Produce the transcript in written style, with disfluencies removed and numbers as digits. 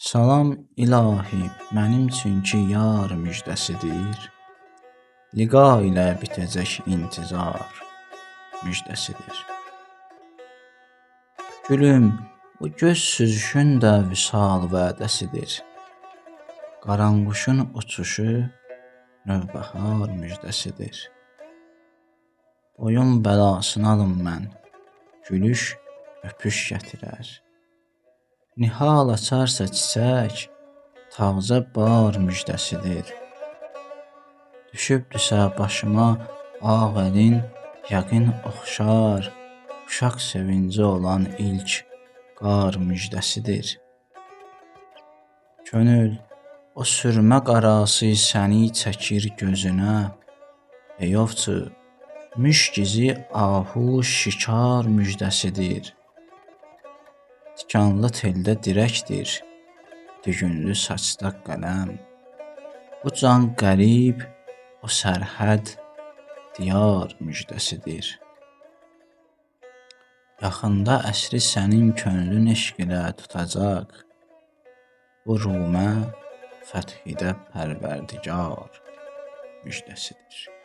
Salam ilahi, mənim üçün ki yar müjdəsidir. Liqa ilə bitəcək intizar müjdəsidir. Gülüm, bu göz süzüşün də vüsal vədəsidir. Qaranquşun uçuşu növbəhar müjdəsidir. Boyun bəlasını alım mən, gülüş öpüş gətirər. Nihal açarsa çiçək, tağca bar müjdəsidir. Düşübdüsə başıma ağ əlin, yəqin oxşar, uşaq sevinci olan ilk qar müjdəsidir. Könül, o sürmə qarası səni çəkir gözünə, ey ovçu, müşk izi ahu şikar müjdəsidir. Tikanlı teldə dirəkdir, düyünlü saçda qələm. Bu can qərib, o sərhəd diyar müjdəsidir. Yaxında əsri sənin könlün eşq ilə tutacaq. Bu rumə fəthidə Pərvərdigar müjdəsidir.